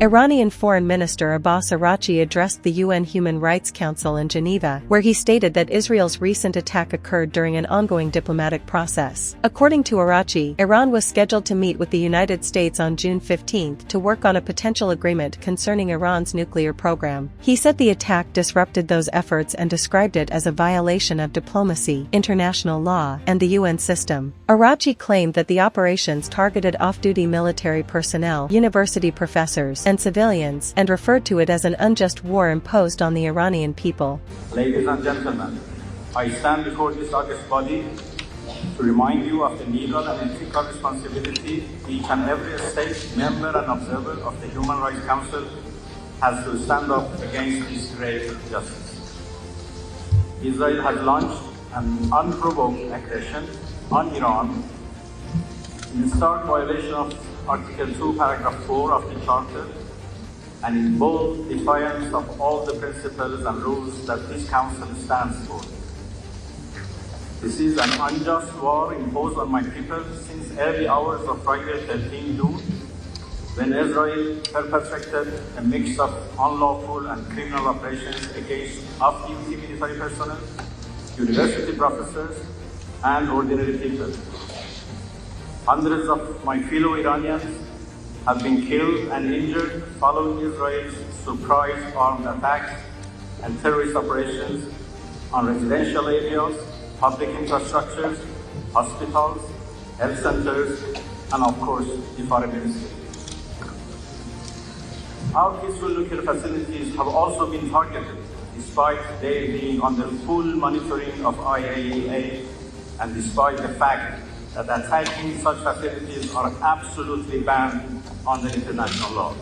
Iranian Foreign Minister Abbas Araghchi addressed the UN Human Rights Council in Geneva, where he stated that Israel's recent attack occurred during an ongoing diplomatic process. According to Araghchi, Iran was scheduled to meet with the United States on June 15 to work on a potential agreement concerning Iran's nuclear program. He said the attack disrupted those efforts and described it as a violation of diplomacy, international law, and the UN system. Araghchi claimed that the operations targeted off-duty military personnel, university professors, and civilians, and referred to it as an unjust war imposed on the Iranian people. Ladies and gentlemen, I stand before this august body to remind you of the legal and ethical responsibility each and every state, member and observer of the Human Rights Council has to stand up against this grave injustice. Israel has launched an unprovoked aggression on Iran in stark violation of Article 2, Paragraph 4 of the Charter, and in bold defiance of all the principles and rules that this Council stands for. This is an unjust war imposed on my people since early hours of Friday 13 June, when Israel perpetrated a mix of unlawful and criminal operations against off-duty military personnel, university professors, and ordinary people. Hundreds of my fellow Iranians have been killed and injured following Israel's surprise armed attacks and terrorist operations on residential areas, public infrastructures, hospitals, health centers, and of course, the foreign ministry. Our peaceful nuclear facilities have also been targeted, despite they being under full monitoring of IAEA, and despite the fact that attacking such facilities are absolutely banned under international law.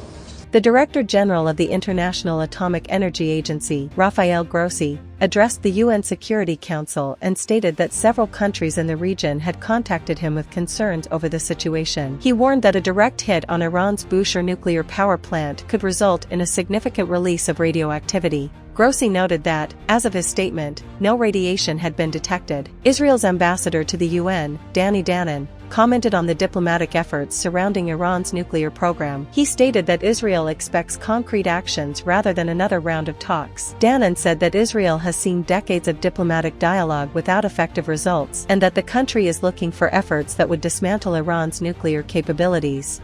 The Director General of the International Atomic Energy Agency, Rafael Grossi, addressed the UN Security Council and stated that several countries in the region had contacted him with concerns over the situation. He warned that a direct hit on Iran's Bushehr nuclear power plant could result in a significant release of radioactivity. Grossi noted that, as of his statement, no radiation had been detected. Israel's ambassador to the UN, Danny Danon, commented on the diplomatic efforts surrounding Iran's nuclear program. He stated that Israel expects concrete actions rather than another round of talks. Danon said that Israel has seen decades of diplomatic dialogue without effective results, and that the country is looking for efforts that would dismantle Iran's nuclear capabilities.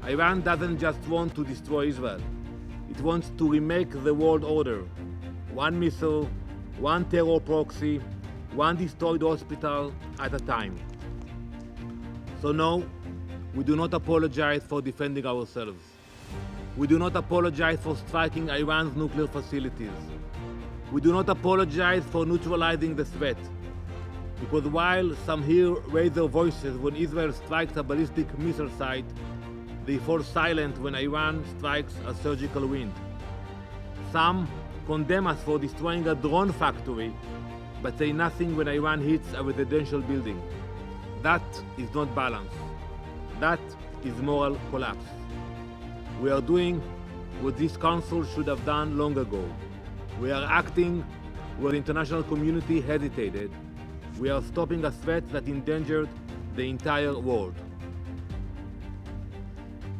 Iran doesn't just want to destroy Israel. It wants to remake the world order. One missile, one terror proxy, one destroyed hospital at a time. So no, we do not apologize for defending ourselves. We do not apologize for striking Iran's nuclear facilities. We do not apologize for neutralizing the threat. Because while some here raise their voices when Israel strikes a ballistic missile site, they fall silent when Iran strikes a surgical wind. Some condemn us for destroying a drone factory, but say nothing when Iran hits a residential building. That is not balance. That is moral collapse. We are doing what this council should have done long ago. We are acting where the international community hesitated. We are stopping a threat that endangered the entire world.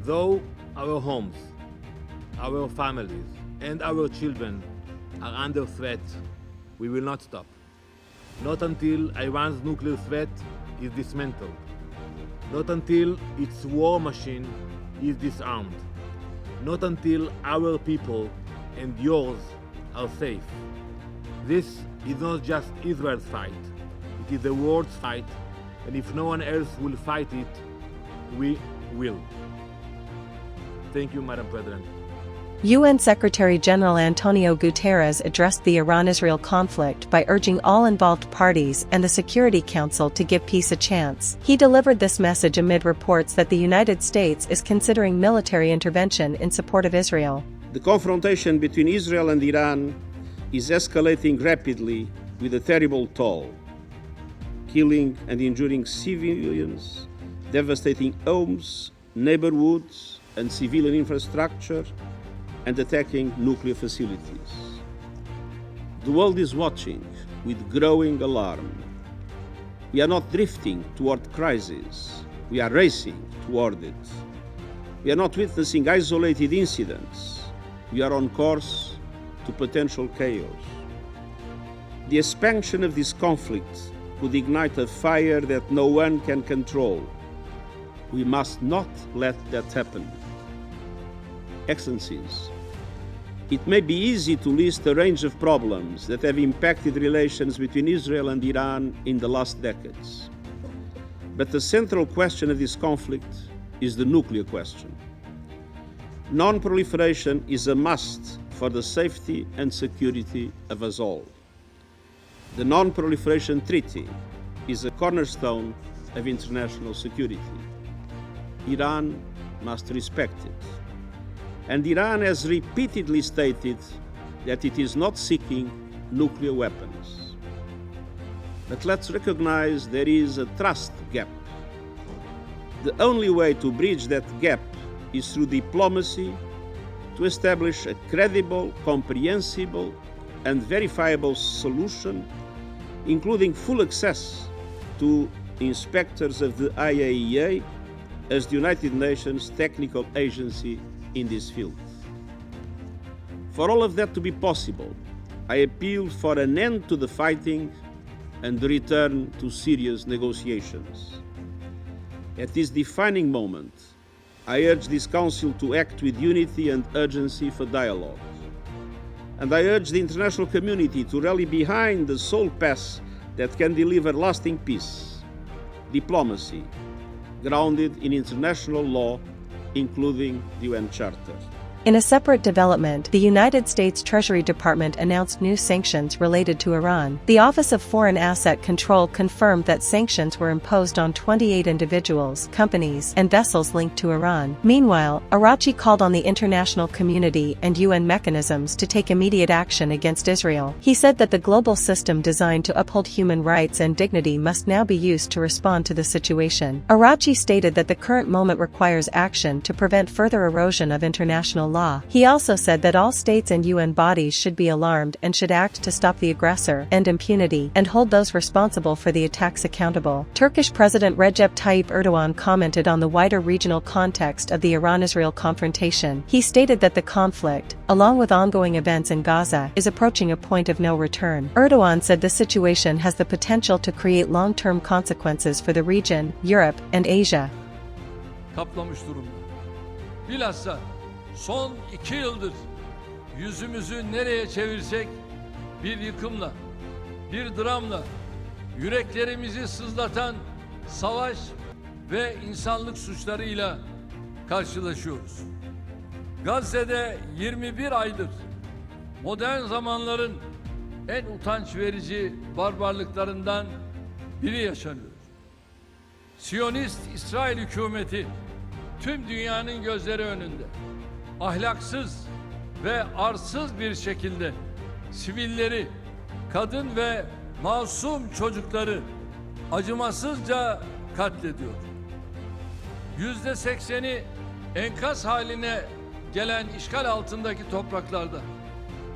Though our homes, our families, and our children are under threat, we will not stop. Not until Iran's nuclear threat is dismantled. Not until its war machine is disarmed. Not until our people and yours are safe. This is not just Israel's fight. It is the world's fight, and if no one else will fight it, we will. Thank you, Madam President. UN Secretary-General Antonio Guterres addressed the Iran-Israel conflict by urging all involved parties and the Security Council to give peace a chance. He delivered this message amid reports that the United States is considering military intervention in support of Israel. The confrontation between Israel and Iran is escalating rapidly with a terrible toll, killing and injuring civilians, devastating homes, neighborhoods, and civilian infrastructure, and attacking nuclear facilities. The world is watching with growing alarm. We are not drifting toward crisis, we are racing toward it. We are not witnessing isolated incidents. We are on course to potential chaos. The expansion of this conflict could ignite a fire that no one can control. We must not let that happen. Excellencies, it may be easy to list a range of problems that have impacted relations between Israel and Iran in the last decades. But the central question of this conflict is the nuclear question. Non-proliferation is a must for the safety and security of us all. The Non-Proliferation Treaty is a cornerstone of international security. Iran must respect it. And Iran has repeatedly stated that it is not seeking nuclear weapons. But let's recognize there is a trust gap. The only way to bridge that gap is through diplomacy to establish a credible, comprehensible, and verifiable solution, including full access to inspectors of the IAEA as the United Nations technical agency in this field. For all of that to be possible, I appeal for an end to the fighting and the return to serious negotiations. At this defining moment, I urge this Council to act with unity and urgency for dialogue. And I urge the international community to rally behind the sole path that can deliver lasting peace: diplomacy, grounded in international law, including the UN Charter. In a separate development, the United States Treasury Department announced new sanctions related to Iran. The Office of Foreign Asset Control confirmed that sanctions were imposed on 28 individuals, companies, and vessels linked to Iran. Meanwhile, Araghchi called on the international community and UN mechanisms to take immediate action against Israel. He said that the global system designed to uphold human rights and dignity must now be used to respond to the situation. Araghchi stated that the current moment requires action to prevent further erosion of international law. He also said that all states and UN bodies should be alarmed and should act to stop the aggressor, end impunity, and hold those responsible for the attacks accountable. Turkish President Recep Tayyip Erdogan commented on the wider regional context of the Iran-Israel confrontation. He stated that the conflict, along with ongoing events in Gaza, is approaching a point of no return. Erdogan said the situation has the potential to create long-term consequences for the region, Europe, and Asia. Kaplamış durumda. Bilhassa son 2 yıldır yüzümüzü nereye çevirsek bir yıkımla, bir dramla, yüreklerimizi sızlatan savaş ve insanlık suçlarıyla karşılaşıyoruz. Gazze'de 21 aydır modern zamanların en utanç verici barbarlıklarından biri yaşanıyor. Siyonist İsrail hükümeti tüm dünyanın gözleri önünde ahlaksız ve arsız bir şekilde sivilleri, kadın ve masum çocukları acımasızca katlediyor. %80'i enkaz haline gelen işgal altındaki topraklarda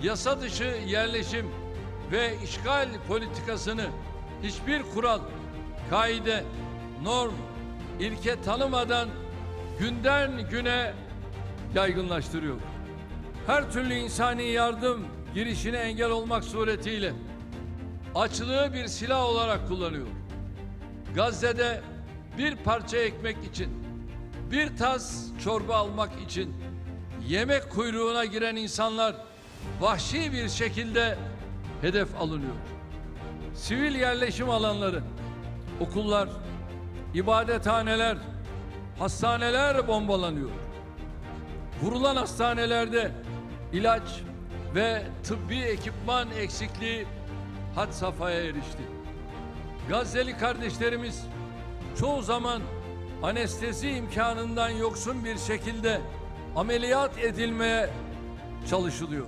yasa dışı yerleşim ve işgal politikasını hiçbir kural, kaide, norm, ilke tanımadan günden güne yaygınlaştırıyor. Her türlü insani yardım girişine engel olmak suretiyle açlığı bir silah olarak kullanıyor. Gazze'de bir parça ekmek için, bir tas çorba almak için yemek kuyruğuna giren insanlar vahşi bir şekilde hedef alınıyor. Sivil yerleşim alanları, okullar, ibadethaneler, hastaneler bombalanıyor. Vurulan hastanelerde ilaç ve tıbbi ekipman eksikliği had safhaya erişti. Gazze'li kardeşlerimiz çoğu zaman anestezi imkanından yoksun bir şekilde ameliyat edilmeye çalışılıyor.